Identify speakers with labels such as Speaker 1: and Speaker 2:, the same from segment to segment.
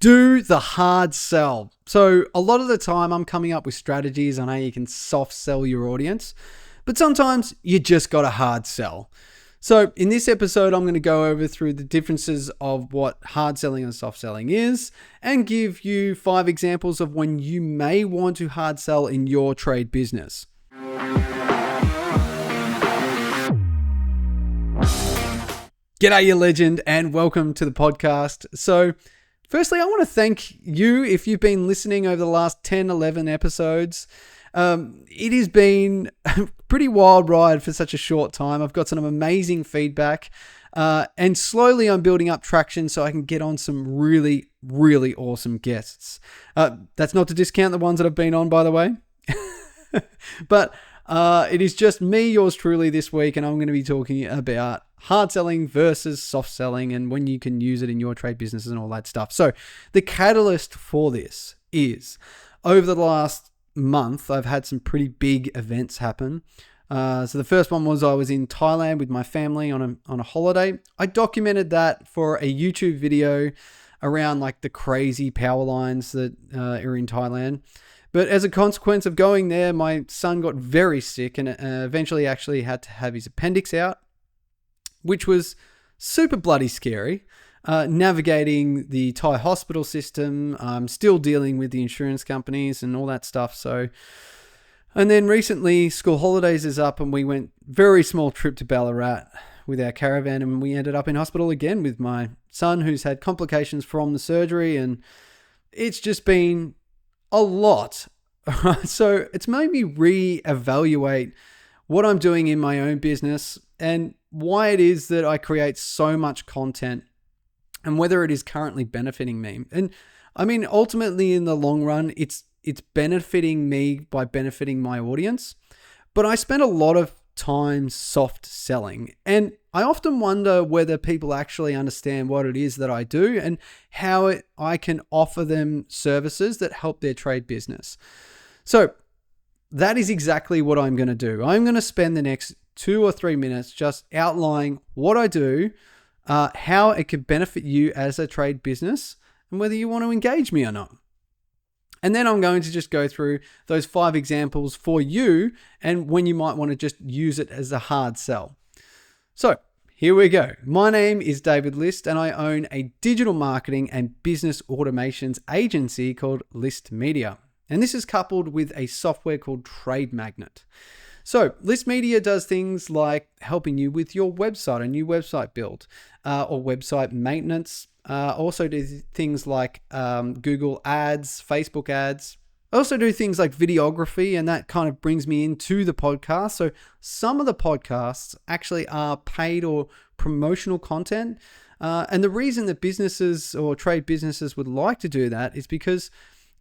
Speaker 1: do the hard sell. So a lot of the time I'm coming up with strategies on how you can soft sell your audience, but sometimes you just got to hard sell. So in this episode, I'm going to go over through the differences of what hard selling and soft selling is and give you 5 examples of when you may want to hard sell in your trade business. G'day, you legend, and welcome to the podcast. So firstly, I want to thank you if you've been listening over the last 10, 11 episodes. It has been a pretty wild ride for such a short time. I've got some amazing feedback, and slowly I'm building up traction so I can get on some really, really awesome guests. That's not to discount the ones that I've been on, by the way. But it is just me, yours truly, this week, and I'm going to be talking about hard selling versus soft selling and when you can use it in your trade business and all that stuff. So the catalyst for this is over the last month, I've had some pretty big events happen. So the first one was I was in Thailand with my family on a holiday. I documented that for a YouTube video around like the crazy power lines that are in Thailand. But as a consequence of going there, my son got very sick and eventually actually had to have his appendix out, which was super bloody scary. Navigating the Thai hospital system, still dealing with the insurance companies and all that stuff. And then recently school holidays is up and we went very small trip to Ballarat with our caravan, and we ended up in hospital again with my son who's had complications from the surgery, and it's just been a lot. So it's made me reevaluate what I'm doing in my own business and why it is that I create so much content and whether it is currently benefiting me. And I mean, ultimately in the long run, it's benefiting me by benefiting my audience. But I spend a lot of time soft selling, and I often wonder whether people actually understand what it is that I do and how I can offer them services that help their trade business. So that is exactly what I'm going to do. I'm going to spend the next 2 or 3 minutes just outlining what I do, how it can benefit you as a trade business, and whether you want to engage me or not. And then I'm going to just go through those 5 examples for you and when you might want to just use it as a hard sell. So here we go. My name is David List, and I own a digital marketing and business automations agency called List Media. And this is coupled with a software called Trade Magnet. So List Media does things like helping you with your website, a new website build, or website maintenance. Also do things like Google ads, Facebook ads. I also do things like videography, and that kind of brings me into the podcast. So some of the podcasts actually are paid or promotional content. And the reason that businesses or trade businesses would like to do that is because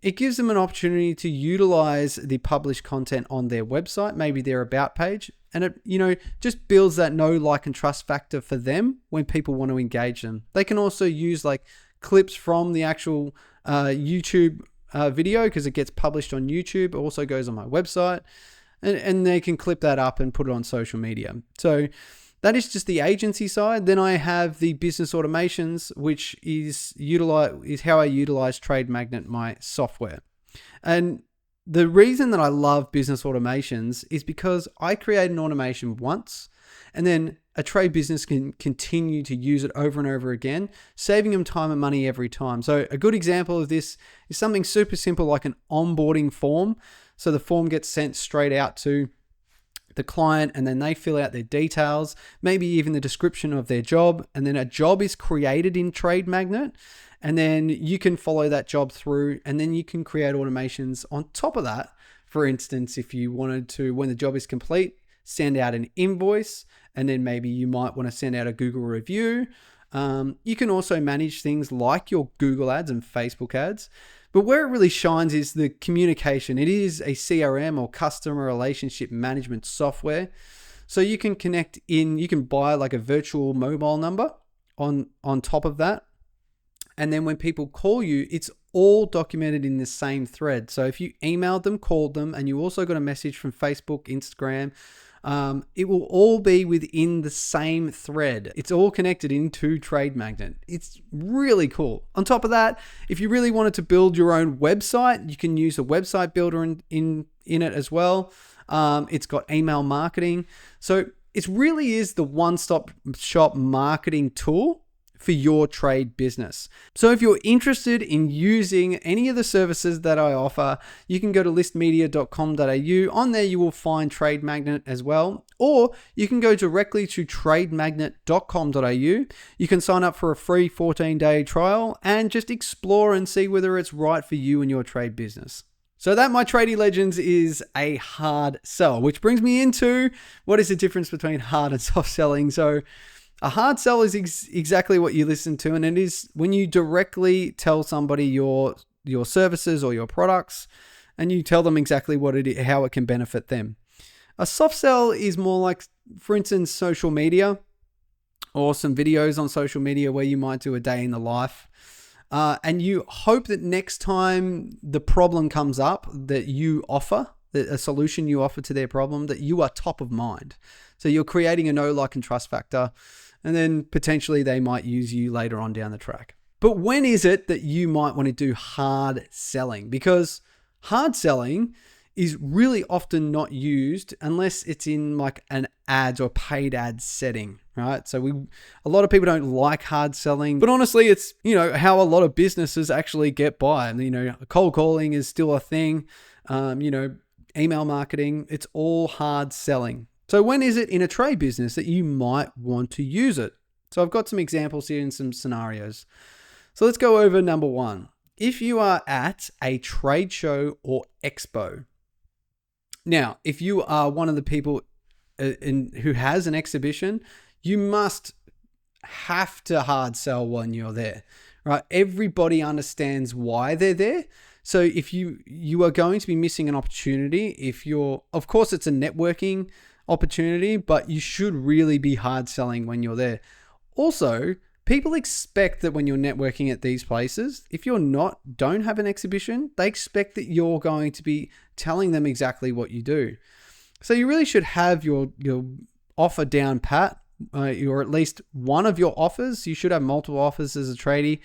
Speaker 1: it gives them an opportunity to utilize the published content on their website, maybe their about page, and it, just builds that know, like, and trust factor for them when people want to engage them. They can also use like clips from the actual YouTube video because it gets published on YouTube. It also goes on my website, and they can clip that up and put it on social media. So that is just the agency side. Then I have the business automations, which is how I utilize Trade Magnet, my software. And the reason that I love business automations is because I create an automation once, and then a trade business can continue to use it over and over again, saving them time and money every time. So a good example of this is something super simple like an onboarding form. So the form gets sent straight out to the client, and then they fill out their details, maybe even the description of their job, and then a job is created in Trade Magnet, and then you can follow that job through, and then you can create automations on top of that. For instance, if you wanted to, when the job is complete, send out an invoice, and then maybe you might want to send out a Google review. You can also manage things like your Google ads and Facebook ads. But where it really shines is the communication. It is a CRM or customer relationship management software. So you can connect in, you can buy like a virtual mobile number on top of that. And then when people call you, it's all documented in the same thread. So if you emailed them, called them, and you also got a message from Facebook, Instagram, It will all be within the same thread. It's all connected into Trade Magnet. It's really cool. On top of that, if you really wanted to build your own website, you can use a website builder in it as well. It's got email marketing. So it really is the one-stop shop marketing tool for your trade business. So if you're interested in using any of the services that I offer, you can go to listmedia.com.au. On there, you will find Trade Magnet as well, or you can go directly to trademagnet.com.au. You can sign up for a free 14-day trial and just explore and see whether it's right for you and your trade business. So that, my tradie legends, is a hard sell, which brings me into what is the difference between hard and soft selling. So a hard sell is exactly what you listen to, and it is when you directly tell somebody your services or your products, and you tell them exactly how it can benefit them. A soft sell is more like, for instance, social media, or some videos on social media where you might do a day in the life. And you hope that next time the problem comes up that you offer, a solution you offer to their problem, that you are top of mind. So you're creating a know, like, and trust factor, and then potentially they might use you later on down the track. But when is it that you might want to do hard selling? Because hard selling is really often not used unless it's in like an ads or paid ads setting, right? So a lot of people don't like hard selling, but honestly, it's, how a lot of businesses actually get by. And, cold calling is still a thing. Email marketing, it's all hard selling. So when is it in a trade business that you might want to use it? So I've got some examples here and some scenarios. So let's go over number one. If you are at a trade show or expo. Now, if you are one of the people who has an exhibition, you have to hard sell when you're there, right? Everybody understands why they're there. So if you are going to be missing an opportunity, of course, it's a networking opportunity, but you should really be hard selling when you're there. Also, people expect that when you're networking at these places, if don't have an exhibition, they expect that you're going to be telling them exactly what you do. So you really should have your offer down pat, or at least one of your offers. You should have multiple offers as a tradie,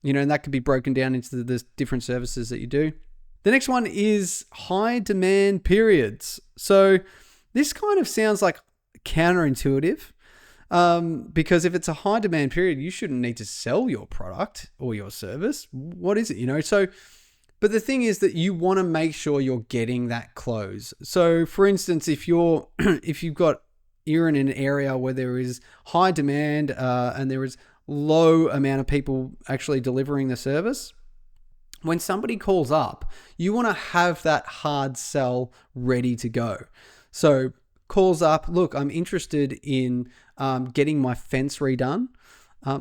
Speaker 1: and that could be broken down into the different services that you do. The next one is high demand periods. So this kind of sounds like counterintuitive. Because if it's a high demand period, you shouldn't need to sell your product or your service. What is it, So, but the thing is that you want to make sure you're getting that close. So for instance, if you're in an area where there is high demand, and there is low amount of people actually delivering the service, when somebody calls up, you want to have that hard sell ready to go. So calls up, look, I'm interested in getting my fence redone.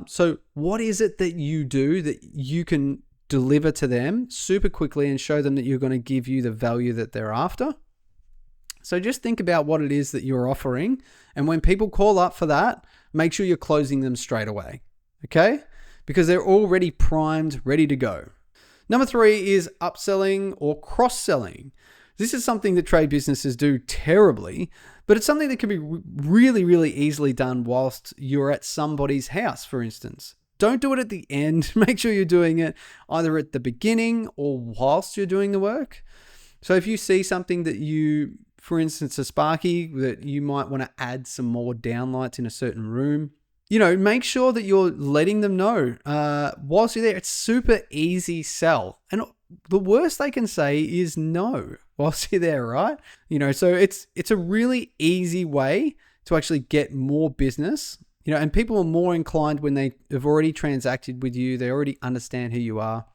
Speaker 1: So what is it that you do that you can deliver to them super quickly and show them that you're going to give you the value that they're after? So just think about what it is that you're offering. And when people call up for that, make sure you're closing them straight away. Okay? Because they're already primed, ready to go. Number 3 is upselling or cross-selling. This is something that trade businesses do terribly, but it's something that can be really, really easily done whilst you're at somebody's house, for instance. Don't do it at the end. Make sure you're doing it either at the beginning or whilst you're doing the work. So if you see something that for instance, a Sparky, that you might want to add some more downlights in a certain room, make sure that you're letting them know whilst you're there. It's super easy sell. And the worst they can say is no whilst you're there, right? So it's a really easy way to actually get more business, and people are more inclined when they have already transacted with you. They already understand who you are.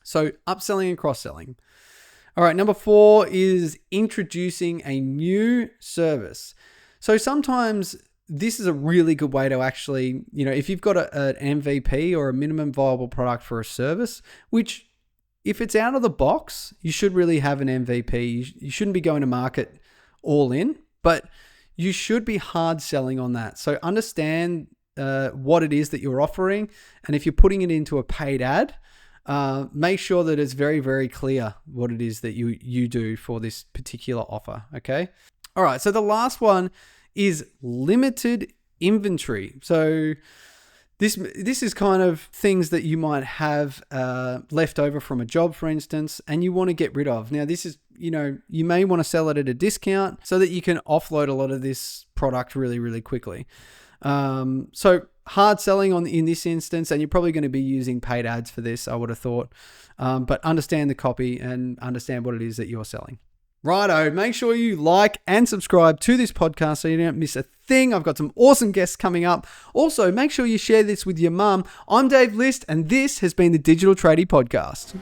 Speaker 1: So upselling and cross-selling. All right, number 4 is introducing a new service. So sometimes this is a really good way to actually, if you've got an MVP or a minimum viable product for a service, which if it's out of the box, you should really have an MVP. You shouldn't be going to market all in, but you should be hard selling on that. So understand what it is that you're offering. And if you're putting it into a paid ad, make sure that it's very, very clear what it is that you do for this particular offer. Okay. All right, so the last one is limited inventory. So this is kind of things that you might have left over from a job, for instance, and you want to get rid of. Now, this is, you may want to sell it at a discount so that you can offload a lot of this product really, really quickly. So hard selling in this instance, and you're probably going to be using paid ads for this, I would have thought. But understand the copy and understand what it is that you're selling. Righto, make sure you like and subscribe to this podcast so you don't miss a thing. I've got some awesome guests coming up. Also, make sure you share this with your mum. I'm Dave List, and this has been the Digital Tradie Podcast.